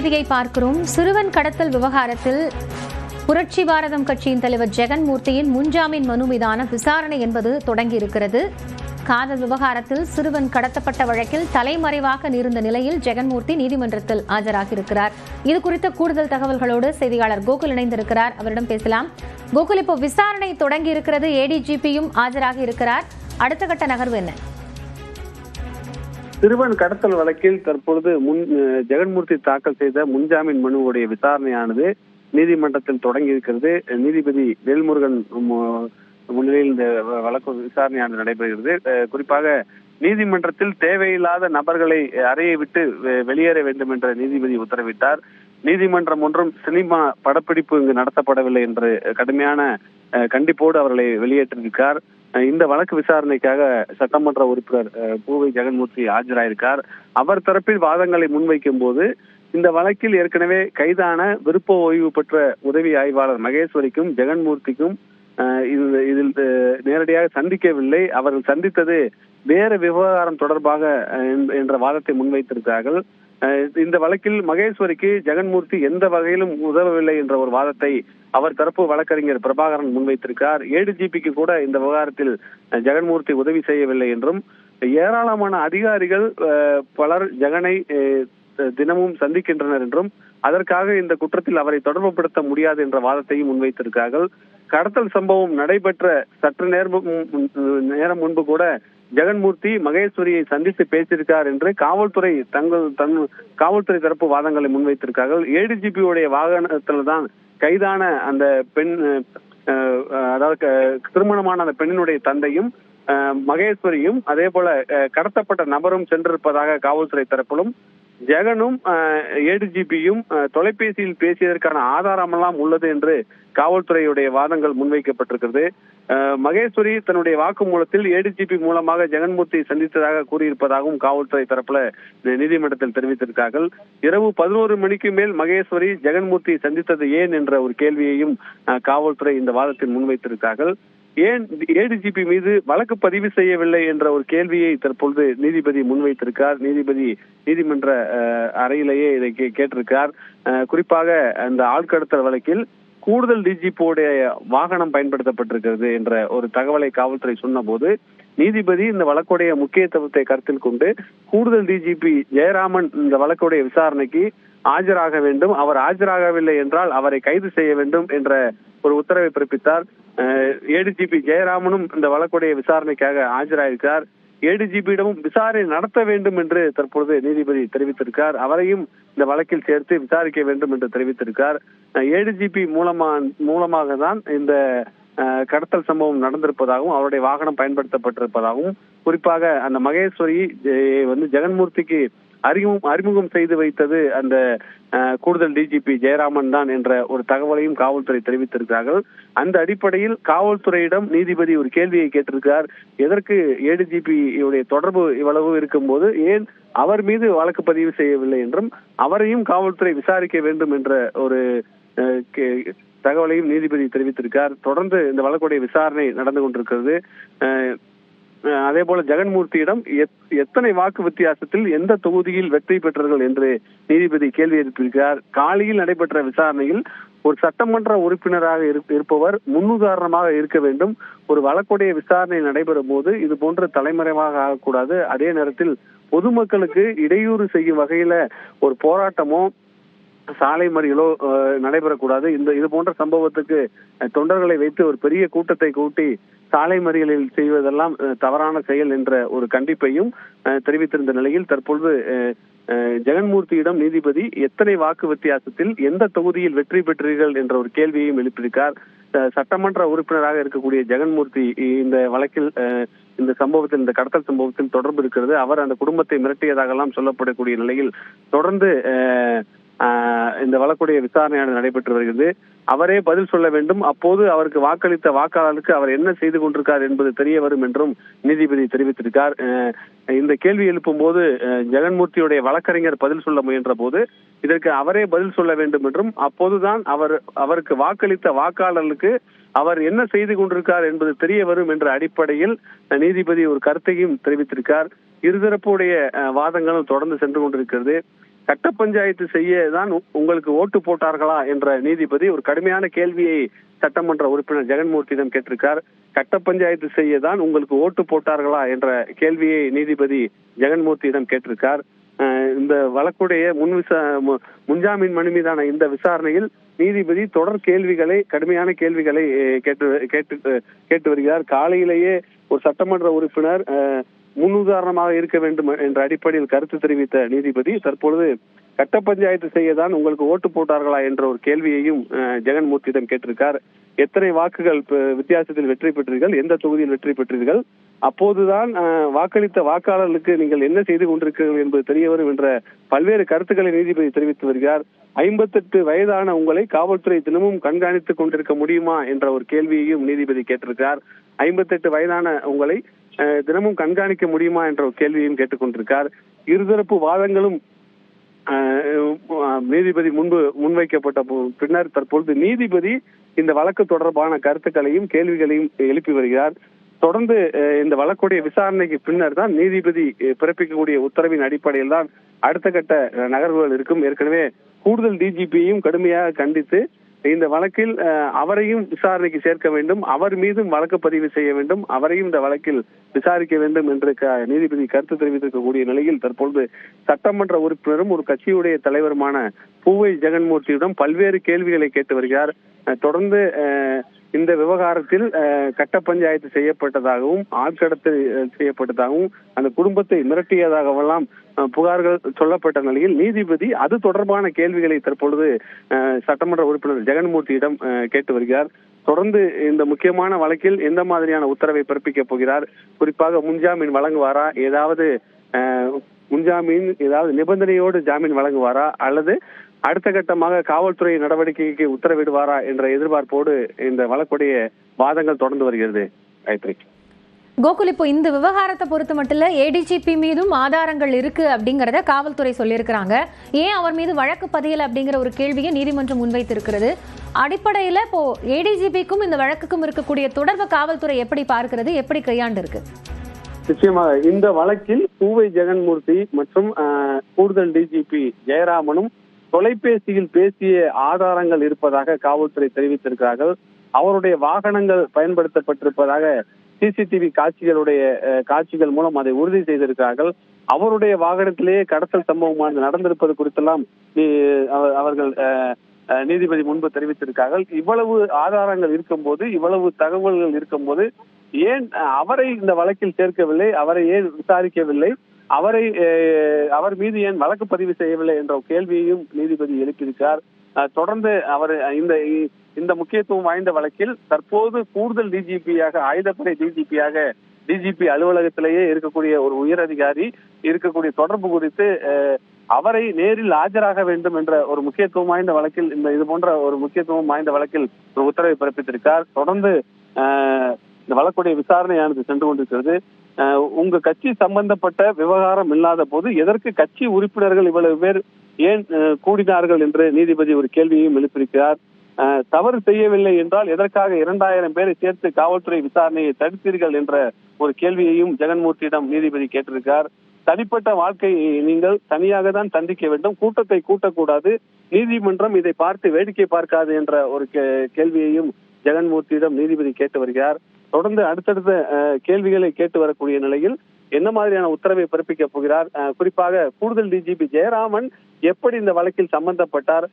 செய்தியை பார்க்கிறோம். சிறுவன் கடத்தல் விவகாரத்தில் புரட்சி பாரதம் கட்சியின் தலைவர் ஜெகன்மூர்த்தியின் முன்ஜாமீன் மனு மீதான விசாரணை என்பது தொடங்கியிருக்கிறது. காதல் விவகாரத்தில் சிறுவன் கடத்தப்பட்ட வழக்கில் தலைமறைவாக இருந்த நிலையில் ஜெகன்மூர்த்தி நீதிமன்றத்தில் ஆஜராகியிருக்கிறார். இது குறித்த கூடுதல் தகவல்களோடு செய்தியாளர் கோகுல் இணைந்திருக்கிறார். அவரிடம் பேசலாம். கோகுல், இப்போ விசாரணை தொடங்கி இருக்கிறது, ஏடிஜிபியும் ஆஜராகி இருக்கிறார். அடுத்த கட்ட நகர்வு என்ன? சிறுவன் கடத்தல் வழக்கில் தற்பொழுது ஜெகன்மூர்த்தி தாக்கல் செய்த முன்ஜாமீன் மனுவுடைய விசாரணையானது நீதிமன்றத்தில் தொடங்கி இருக்கிறது. நீதிபதி வேல்முருகன் முன்னிலையில் இந்த வழக்கு விசாரணையானது நடைபெறுகிறது. குறிப்பாக நீதிமன்றத்தில் தேவையில்லாத நபர்களை அறையை விட்டு வெளியேற வேண்டும் என்ற நீதிபதி உத்தரவிட்டார். நீதிமன்றம் ஒன்றும் சினிமா படப்பிடிப்பு இங்கு நடத்தப்படவில்லை என்று கடுமையான கண்டிப்போடு அவர்களை வெளியேற்றிருக்கார். இந்த வழக்கு விசாரணைக்காக சட்டமன்ற உறுப்பினர் பூவை ஜெகன்மூர்த்தி ஆஜராயிருக்கார். அவர் தரப்பில் வாதங்களை முன்வைக்கும் போது இந்த வழக்கில் ஏற்கனவே கைதான விருப்ப ஓய்வு பெற்ற உதவி ஆய்வாளர் மகேஸ்வரிக்கும் ஜெகன்மூர்த்திக்கும் இதில் நேரடியாக சந்திக்கவில்லை, அவர்கள் சந்தித்தது வேற விவகாரம் தொடர்பாக என்ற வாதத்தை முன்வைத்திருக்கிறார்கள். இந்த வழக்கில் மகேஸ்வரிக்கு ஜெகன்மூர்த்தி எந்த வகையிலும் உதவவில்லை என்ற ஒரு வாதத்தை அவர் தரப்பு வழக்கறிஞர் பிரபாகரன் முன்வைத்திருக்கார். ஏடிஜிபிக்கு கூட இந்த விவகாரத்தில் ஜெகன்மூர்த்தி உதவி செய்யவில்லை என்றும், ஏராளமான அதிகாரிகள் பலர் ஜெகனை தினமும் சந்திக்கின்றனர் என்றும், அதற்காக இந்த குற்றத்தில் அவரை தொடர்புபடுத்த முடியாது என்ற வாதத்தையும் முன்வைத்திருக்கிறார்கள். கடத்தல் சம்பவம் நடைபெற்ற சற்று நேரம் முன்பு கூட ஜெகன்மூர்த்தி மகேஸ்வரியை சந்தித்து பேசியிருக்கார் என்று காவல்துறை காவல்துறை தரப்பு வாதங்களை முன்வைத்திருக்கார்கள். ஏடிஜிபியுடைய வாகனத்தில் தான் கைதான அந்த பெண், அதாவது திருமணமான அந்த பெண்ணினுடைய தந்தையும் மகேஸ்வரியும் அதே போல கடத்தப்பட்ட நபரும் சென்றிருப்பதாக காவல்துறை தரப்பிலும், ஜெகனும் ஏடிஜிபியும் தொலைபேசியில் பேசியதற்கான ஆதாரமெல்லாம் உள்ளது என்று காவல்துறையுடைய வாதங்கள் முன்வைக்கப்பட்டிருக்கிறது. மகேஸ்வரி தன்னுடைய வாக்குமூலத்தில் ஏடிஜிபி மூலமாக ஜெகன்மூர்த்தி சந்தித்ததாக கூறியிருப்பதாகவும் காவல்துறை தரப்புல நீதிமன்றத்தில் தெரிவித்திருக்கார்கள். இரவு 11 மணிக்கு மேல் மகேஸ்வரி ஜெகன்மூர்த்தி சந்தித்தது ஏன் என்ற ஒரு கேள்வியையும் காவல்துறை இந்த வாதத்தில் முன்வைத்திருக்கார்கள். ஏன் ஏடிஜிபி மீது வழக்கு பதிவு செய்யவில்லை என்ற ஒரு கேள்வியை தற்பொழுது நீதிபதி முன்வைத்திருக்கார். நீதிபதி நீதிமன்ற அறையிலேயே இதை கேட்டிருக்கார். குறிப்பாக அந்த ஆள்கடத்தல் வழக்கில் கூடுதல் டிஜிபியோடைய வாகனம் பயன்படுத்தப்பட்டிருக்கிறது என்ற ஒரு தகவலை காவல்துறை சொன்ன போது நீதிபதி இந்த வழக்குடைய முக்கியத்துவத்தை கருத்தில் கொண்டு கூடுதல் டிஜிபி ஜெயராமன் இந்த வழக்குடைய விசாரணைக்கு ஆஜராக வேண்டும், அவர் ஆஜராகவில்லை என்றால் அவரை கைது செய்ய வேண்டும் என்ற ஒரு உத்தரவை பிறப்பித்தார். ஏடிஜிபி ஜெயராமனும் இந்த வழக்குடைய விசாரணைக்காக ஆஜராயிருக்கார். ஏடிஜிபியிடமும் விசாரணை நடத்த வேண்டும் என்று தற்பொழுது நீதிபதி தெரிவித்திருக்கார். அவரையும் இந்த வழக்கில் சேர்த்து விசாரிக்க வேண்டும் என்று தெரிவித்திருக்கார். ஏடிஜிபி மூலமாக தான் இந்த கடத்தல் சம்பவம் நடந்திருப்பதாகவும் அவருடைய வாகனம் பயன்படுத்தப்பட்டிருப்பதாகவும், குறிப்பாக அந்த மகேஸ்வரி ஜெகன்மூர்த்திக்கு அறிமுகம் செய்து வைத்தது அந்த கூடுதல் டிஜிபி ஜெயராமன் தான் என்ற ஒரு தகவலையும் காவல்துறை தெரிவித்திருக்கிறார்கள். அந்த அடிப்படையில் காவல்துறையிடம் நீதிபதி ஒரு கேள்வியை கேட்டிருக்கிறார். எதற்கு ஏடிஜிபியுடைய தொடர்பு இவ்வளவு இருக்கும் போது ஏன் அவர் மீது வழக்கு பதிவு செய்யவில்லை என்றும், அவரையும் காவல்துறை விசாரிக்க வேண்டும் என்ற ஒரு தகவலையும் நீதிபதி தெரிவித்திருக்கார். தொடர்ந்து இந்த வழக்குடைய விசாரணை நடந்து கொண்டிருக்கிறது. அதே போல ஜெகன்மூர்த்தியிடம் எத்தனை வாக்கு வித்தியாசத்தில் எந்த தொகுதியில் வெற்றி பெற்றார்கள் என்று நீதிபதி கேள்வி எழுப்பியிருக்கிறார். காலையில் நடைபெற்ற விசாரணையில் ஒரு சட்டமன்ற உறுப்பினராக இருப்பவர் முன்னுதாரணமாக இருக்க வேண்டும். ஒரு வழக்குடைய விசாரணை நடைபெறும் போது இது போன்ற தலைமறைவாக ஆகக்கூடாது. அதே நேரத்தில் பொதுமக்களுக்கு இடையூறு செய்யும் வகையில ஒரு போராட்டமோ சாலை மறியலோ நடைபெறக்கூடாது. இது போன்ற சம்பவத்துக்கு தொண்டர்களை வைத்து ஒரு பெரிய கூட்டத்தை கூட்டி சாலை மறியலில் செய்வதெல்லாம் தவறான செயல் என்ற ஒரு கண்டிப்பையும் தெரிவித்திருந்த நிலையில் தற்பொழுது ஜெகன்மூர்த்தியிடம் நீதிபதி எத்தனை வாக்கு வித்தியாசத்தில் எந்த தொகுதியில் வெற்றி பெற்றீர்கள் என்ற ஒரு கேள்வியையும் எழுப்பியிருக்கார். சட்டமன்ற உறுப்பினராக இருக்கக்கூடிய ஜெகன்மூர்த்தி இந்த வழக்கில் இந்த சம்பவத்தில், இந்த கடத்தல் சம்பவத்தில் தொடர்பு இருக்கிறது. அவர் அந்த குடும்பத்தை மிரட்டியதாக எல்லாம் சொல்லப்படக்கூடிய நிலையில் தொடர்ந்து இந்த வழக்குடைய விசாரணையானது நடைபெற்று வருகிறது. அவரே பதில் சொல்ல வேண்டும். அப்போது அவருக்கு வாக்களித்த வாக்காளருக்கு அவர் என்ன செய்து கொண்டிருக்கார் என்பது தெரிய வரும் என்றும் நீதிபதி தெரிவித்திருக்கார். இந்த கேள்வி எழுப்பும் போது ஜெகன்மூர்த்தியுடைய வழக்கறிஞர் பதில் சொல்ல முயன்ற போது இதற்கு அவரே பதில் சொல்ல வேண்டும் என்றும், அப்போதுதான் அவருக்கு வாக்களித்த வாக்காளர்களுக்கு அவர் என்ன செய்து கொண்டிருக்கார் என்பது தெரிய வரும் என்ற அடிப்படையில் நீதிபதி ஒரு கருத்தையும் தெரிவித்திருக்கார். இருதரப்புடைய வாதங்களும் தொடர்ந்து சென்று கொண்டிருக்கிறது. கட்ட பஞ்சாயத்து செய்ய தான் உங்களுக்கு ஓட்டு போட்டார்களா என்ற நீதிபதி ஒரு கடுமையான கேள்வியை சட்டமன்ற உறுப்பினர் ஜெகன்மூர்த்தியிடம் கேட்டிருக்கார். கட்ட பஞ்சாயத்து செய்ய தான் உங்களுக்கு ஓட்டு போட்டார்களா என்ற கேள்வியை நீதிபதி ஜெகன்மூர்த்தியிடம் கேட்டிருக்கார். இந்த வழக்குடைய முன்ஜாமீன் மனு மீதான இந்த விசாரணையில் நீதிபதி தொடர் கேள்விகளை, கடுமையான கேள்விகளை கேட்டு வருகிறார். காலையிலேயே ஒரு சட்டமன்ற உறுப்பினர் முன்னுதாரணமாக இருக்க வேண்டும் என்ற அடிப்படையில் கருத்து தெரிவித்த நீதிபதி தற்பொழுது கட்ட பஞ்சாயத்து செய்யதான் உங்களுக்கு ஓட்டு போட்டார்களா என்ற ஒரு கேள்வியையும் ஜெகன்மூர்த்தியிடம் கேட்டிருக்கார். எத்தனை வாக்குகள் வித்தியாசத்தில் வெற்றி பெற்றீர்கள், எந்த தொகுதியில் வெற்றி பெற்றீர்கள், அப்போதுதான் வாக்களித்த வாக்காளர்களுக்கு நீங்கள் என்ன செய்து கொண்டிருக்கிறீர்கள் என்பது தெரிய வரும் என்ற பல்வேறு கருத்துக்களை நீதிபதி தெரிவித்து வருகிறார். 58 வயதான உங்களை காவல்துறை தினமும் கண்காணித்துக் கொண்டிருக்க முடியுமா என்ற ஒரு கேள்வியையும் நீதிபதி கேட்டிருக்கார். 58 வயதான உங்களை தினமும் கண்காணிக்க முடியுமா என்ற ஒரு கேள்வியையும் கேட்டுக்கொண்டிருக்கார். இருதரப்பு வாதங்களும் நீதிபதி முன்பு முன்வைக்கப்பட்ட பின்னர் தற்பொழுது நீதிபதி இந்த வழக்கு தொடர்பான கருத்துக்களையும் கேள்விகளையும் எழுப்பி வருகிறார். தொடர்ந்து இந்த வழக்குடைய விசாரணைக்கு பின்னர் தான் நீதிபதி பிறப்பிக்கக்கூடிய உத்தரவின் அடிப்படையில் தான் அடுத்த கட்ட நகர்வுகள் இருக்கும். ஏற்கனவே கூடுதல் டிஜிபியையும் கடுமையாக கண்டித்து இந்த வழக்கில் அவரையும் விசாரணைக்கு சேர்க்க வேண்டும், அவர் மீதும் வழக்கு பதிவு செய்ய வேண்டும், அவரையும் இந்த வழக்கில் விசாரிக்க வேண்டும் என்று நீதிபதி கருத்து தெரிவித்திருக்கக்கூடிய நிலையில் தற்பொழுது சட்டமன்ற உறுப்பினரும் ஒரு கட்சியுடைய தலைவருமான பூவை ஜெகன்மூர்த்தியிடம் பல்வேறு கேள்விகளை கேட்டு வருகிறார். தொடர்ந்து இந்த விவகாரத்தில் கட்ட பஞ்சாயத்து செய்யப்பட்டதாகவும் ஆட்கடத்து செய்யப்பட்டதாகவும் அந்த குடும்பத்தை மிரட்டியதாகவெல்லாம் புகார்கள் சொல்லப்பட்ட நிலையில் நீதிபதி அது தொடர்பான கேள்விகளை தற்பொழுது சட்டமன்ற உறுப்பினர் ஜெகன்மூர்த்தியிடம் கேட்டு வருகிறார். தொடர்ந்து இந்த முக்கியமான வழக்கில் எந்த மாதிரியான உத்தரவை பிறப்பிக்கப் போகிறார், குறிப்பாக முன்ஜாமீன் வழங்குவாரா, ஏதாவது நிபந்தனையோடு ஜாமீன் வழங்குவாரா அல்லது அடுத்த கட்டமாக காவல்துறை நடவடிக்கைக்கு உத்தரவிடுவாரா என்ற எதிர்பார்ப்போடு இந்த வழக்குடைய வாதங்கள் தொடர்ந்து வருகிறது. காயத்ரி, கோகுல், இப்போ இந்த விவகாரத்தை பொறுத்த மட்டும் ஏடிஜிபி மீதும் ஆதாரங்கள் இருக்கு அப்படிங்கறத காவல்துறை சொல்லியிருக்கிறாங்க. ஏன் அவர் மீது வழக்கு பதியல அப்படிங்கிற ஒரு கேள்வியை நீதிமன்றம் முன்வைத்திருக்கிறது. அடிப்படையில இப்போ ஏடிஜிபிக்கும் இந்த வழக்குக்கும் இருக்கக்கூடிய தொடர்பு காவல்துறை எப்படி பார்க்கிறது, எப்படி கையாண்டு இருக்கு? நிச்சயமாக இந்த வழக்கில் பூவை ஜெகன்மூர்த்தி மற்றும் கூடுதல் டிஜிபி ஜெயராமனும் தொலைபேசியில் பேசிய ஆதாரங்கள் இருப்பதாக காவல்துறை தெரிவித்திருக்கிறார்கள். அவருடைய வாகனங்கள் பயன்படுத்தப்பட்டிருப்பதாக சிசிடிவி காட்சிகள் மூலம் அதை உறுதி செய்திருக்கிறார்கள். அவருடைய வாகனத்திலேயே கடத்தல் சம்பவம் நடந்திருப்பது குறித்தெல்லாம் அவர்கள் நீதிபதி முன்பு தெரிவித்திருக்கிறார்கள். இவ்வளவு ஆதாரங்கள் இருக்கும்போது, இவ்வளவு தகவல்கள் இருக்கும்போது ஏன் அவரை இந்த வழக்கில் சேர்க்கவில்லை, அவரை ஏன் விசாரிக்கவில்லை, அவர் மீது ஏன் வழக்கு பதிவு செய்யவில்லை என்ற கேள்வியையும் நீதிபதி எழுப்பியிருக்கிறார். தொடர்ந்து அவர் இந்த முக்கியத்துவம் வாய்ந்த வழக்கில் தற்போது கூடுதல் டிஜிபியாக, ஆயுதப்படை டிஜிபியாக டிஜிபி அலுவலகத்திலேயே இருக்கக்கூடிய ஒரு உயர் அதிகாரி இருக்கக்கூடிய தொடர்பு குறித்து அவரை நேரில் ஆஜராக வேண்டும் என்ற ஒரு முக்கியத்துவம் வாய்ந்த வழக்கில் இது போன்ற ஒரு முக்கியத்துவம் வாய்ந்த வழக்கில் ஒரு உத்தரவை பிறப்பித்திருக்கார். தொடர்ந்து இந்த வழக்குடைய விசாரணையானது சென்று கொண்டிருக்கிறது. உங்க கட்சி சம்பந்தப்பட்ட விவகாரம் இல்லாத போது எதற்கு கட்சி உறுப்பினர்கள் இவ்வளவு பேர் ஏன் கூடினார்கள் என்று நீதிபதி ஒரு கேள்வியையும் எழுப்பியிருக்கிறார். தவறு செய்யவில்லை என்றால் எதற்காக 2000 பேரை சேர்த்து காவல்துறை விசாரணையை தடுத்தீர்கள் என்ற ஒரு கேள்வியையும் ஜெகன்மூர்த்தியிடம் நீதிபதி கேட்டிருக்கார். தனிப்பட்ட வாழ்க்கையை நீங்கள் தனியாக தான் சந்திக்க வேண்டும், கூட்டத்தை கூட்டக்கூடாது, நீதிமன்றம் இதை பார்த்து வேடிக்கை பார்க்காது என்ற ஒரு கேள்வியையும் ஜெகன்மூர்த்தியிடம் நீதிபதி கேட்டு வருகிறார். தொடர்ந்து அடுத்தடுத்த கேள்விகளை கேட்டு வரக்கூடிய நிலையில் என்ன மாதிரியான உத்தரவை பிறப்பிக்க போகிறார், குறிப்பாக கூடுதல் டிஜிபி ஜெயராமன் எப்படி இந்த வழக்கில் சம்பந்தப்பட்டார்,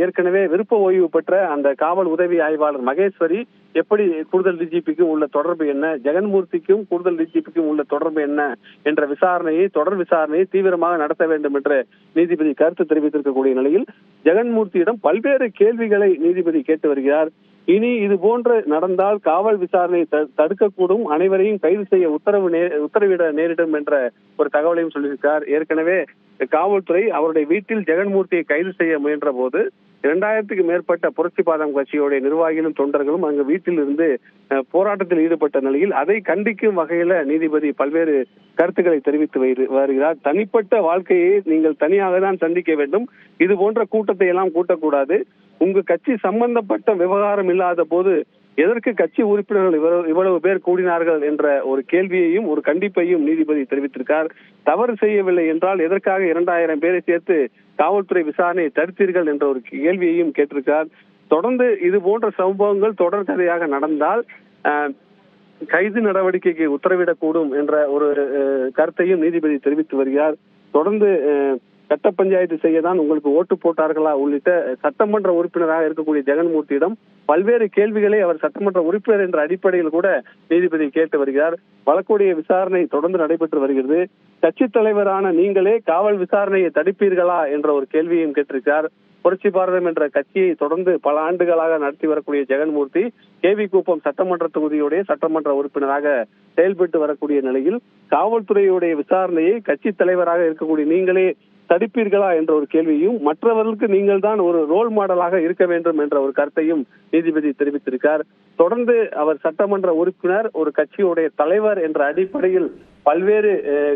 ஏற்கனவே விருப்ப ஓய்வு பெற்ற அந்த காவல் உதவி ஆய்வாளர் மகேஸ்வரி எப்படி கூடுதல் டிஜிபிக்கும் உள்ள தொடர்பு என்ன, ஜெகன்மூர்த்திக்கும் கூடுதல் டிஜிபிக்கும் உள்ள தொடர்பு என்ன என்ற தொடர் விசாரணையை தீவிரமாக நடத்த வேண்டும் என்று நீதிபதி கருத்து தெரிவித்திருக்கக்கூடிய நிலையில் ஜெகன்மூர்த்தியிடம் பல்வேறு கேள்விகளை நீதிபதி கேட்டு வருகிறார். இனி இது போன்று நடந்தால் காவல் விசாரணை தடுக்கக்கூடும், அனைவரையும் கைது செய்ய உத்தரவிட நேரிடும் என்ற ஒரு தகவலையும் சொல்லியிருக்கார். ஏற்கனவே காவல்துறை அவருடைய வீட்டில் ஜெகன்மூர்த்தியை கைது செய்ய முயன்ற போது 2000க்கு மேற்பட்ட புரட்சி பாதம் கட்சியுடைய நிர்வாகிகளும் தொண்டர்களும் அங்கு வீட்டில் இருந்து போராட்டத்தில் ஈடுபட்ட நிலையில் அதை கண்டிக்கும் வகையில நீதிபதி பல்வேறு கருத்துக்களை தெரிவித்து வருகிறார். தனிப்பட்ட வாழ்க்கையை நீங்கள் தனியாக தான் சந்திக்க வேண்டும், இது போன்ற கூட்டத்தை எல்லாம் கூட்டக்கூடாது, உங்க கட்சி சம்பந்தப்பட்ட விவகாரம் இல்லாத போது எதற்கு கட்சி உறுப்பினர்கள் இவ்வளவு பேர் கூடினார்கள் என்ற ஒரு கேள்வியையும் ஒரு கண்டிப்பையும் நீதிபதி தெரிவித்திருக்கார். தவறு செய்யவில்லை என்றால் எதற்காக 2000 பேரை சேர்த்து காவல்துறை விசாரணையை தடுத்தீர்கள் என்ற ஒரு கேள்வியையும் கேட்டிருக்கார். தொடர்ந்து இது போன்ற சம்பவங்கள் தொடர்கதையாக நடந்தால் கைது நடவடிக்கைக்கு உத்தரவிடக்கூடும் என்ற ஒரு கருத்தையும் நீதிபதி தெரிவித்து வருகிறார். தொடர்ந்து கட்ட பஞ்சாயத்து செய்யதான் உங்களுக்கு ஓட்டு போட்டார்களா உள்ளிட்ட சட்டமன்ற உறுப்பினராக இருக்கக்கூடிய ஜெகன்மூர்த்தியிடம் பல்வேறு கேள்விகளை அவர் சட்டமன்ற உறுப்பினர் என்ற அடிப்படையில் கூட நீதிபதி கேட்டு வருகிறார். வழக்குடைய விசாரணை தொடர்ந்து நடைபெற்று வருகிறது. கட்சி தலைவரான நீங்களே காவல் விசாரணையை தடுப்பீர்களா என்ற ஒரு கேள்வியையும் கேட்டிருக்கிறார். புரட்சி பாரதம் என்ற கட்சியை தொடர்ந்து பல ஆண்டுகளாக நடத்தி வரக்கூடிய ஜெகன்மூர்த்தி கேவி குப்பம் சட்டமன்ற தொகுதியுடைய சட்டமன்ற உறுப்பினராக செயல்பட்டு வரக்கூடிய நிலையில் காவல்துறையுடைய விசாரணையை கட்சி தலைவராக இருக்கக்கூடிய நீங்களே தடுப்பீர்களா என்ற ஒரு கேள்வியும் மற்றவர்களுக்கு நீங்கள் தான் ஒரு ரோல் மாடலாக இருக்க வேண்டும் என்ற ஒரு கருத்தையும் நீதிபதி தெரிவித்திருக்கார். தொடர்ந்து அவர் சட்டமன்ற உறுப்பினர், ஒரு கட்சியுடைய தலைவர் என்ற அடிப்படையில் பல்வேறு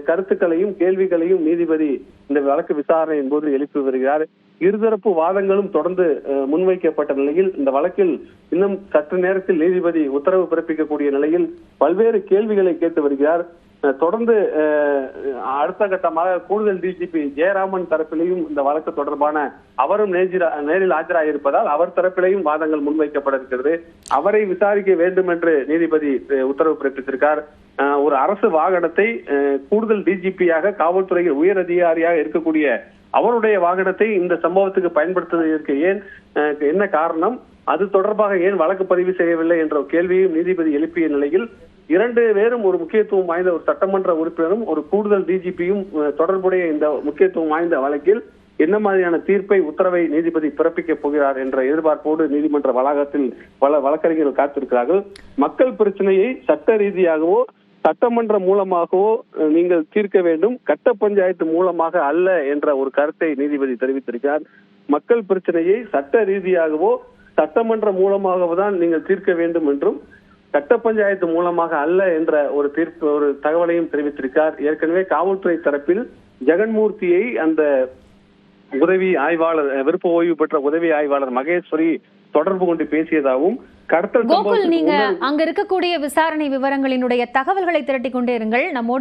கருத்துக்களையும் கேள்விகளையும் நீதிபதி இந்த வழக்கு விசாரணையின் போது எழுப்பி வருகிறார். இருதரப்பு வாதங்களும் தொடர்ந்து முன்வைக்கப்பட்ட நிலையில் இந்த வழக்கில் இன்னும் சற்று நேரத்தில் நீதிபதி உத்தரவு பிறப்பிக்கக்கூடிய நிலையில் பல்வேறு கேள்விகளை கேட்டு வருகிறார். தொடர்ந்து அடுத்த கட்டமாக கூடுதல் டிஜிபி ஜெயராமன் தரப்பிலையும் இந்த வழக்கு தொடர்பான அவரும் நேரில் ஆஜராகியிருப்பதால் அவர் தரப்பிலையும் வாதங்கள் முன்வைக்கப்பட இருக்கிறது. அவரை விசாரிக்க வேண்டும் என்று நீதிபதி உத்தரவு பிறப்பித்திருக்கார். ஒரு அரசு வாகனத்தை கூடுதல் டிஜிபியாக காவல்துறையில் உயர் அதிகாரியாக இருக்கக்கூடிய அவருடைய வாகனத்தை இந்த சம்பவத்துக்கு பயன்படுத்துவதற்கு என்ன காரணம், அது தொடர்பாக ஏன் வழக்கு பதிவு செய்யவில்லை என்ற கேள்வியும் நீதிபதி எழுப்பிய நிலையில் 2 பேரும் ஒரு முக்கியத்துவம் வாய்ந்த ஒரு சட்டமன்ற உறுப்பினரும் ஒரு கூடுதல் டிஜிபியும் தொடர்புடைய இந்த முக்கியத்துவம் வாய்ந்த வழக்கில் என்ன மாதிரியான தீர்ப்பை உத்தரவை நீதிபதி பிறப்பிக்கப் போகிறார் என்ற எதிர்பார்ப்போடு நீதிமன்ற வளாகத்தில் பல வழக்கறிஞர்கள் காத்திருக்கிறார்கள். மக்கள் பிரச்சனையை சட்ட ரீதியாகவோ சட்டமன்றம் மூலமாகவோ நீங்கள் தீர்க்க வேண்டும், கட்ட பஞ்சாயத்து மூலமாக அல்ல என்ற ஒரு கருத்தை நீதிபதி தெரிவித்திருக்கிறார். மக்கள் பிரச்சனையை சட்ட ரீதியாகவோ சட்டமன்றம் மூலமாகவோ தான் நீங்கள் தீர்க்க வேண்டும் என்றும் கட்ட பஞ்சாயத்து மூலமாக அல்ல என்ற ஒரு தகவலையும் தெரிவித்திருக்கார். ஏற்கனவே காவல்துறை தரப்பில் ஜெகன்மூர்த்தியை அந்த உதவி ஆய்வாளர், விருப்ப ஓய்வு பெற்ற உதவி ஆய்வாளர் மகேஸ்வரி தொடர்பு கொண்டு பேசியதாகவும் கோகுல், நீங்க அங்க இருக்கக்கூடிய விசாரணை விவரங்களினுடைய தகவல்களை திரட்டிக் கொண்டே இருங்கள். நம்மோடு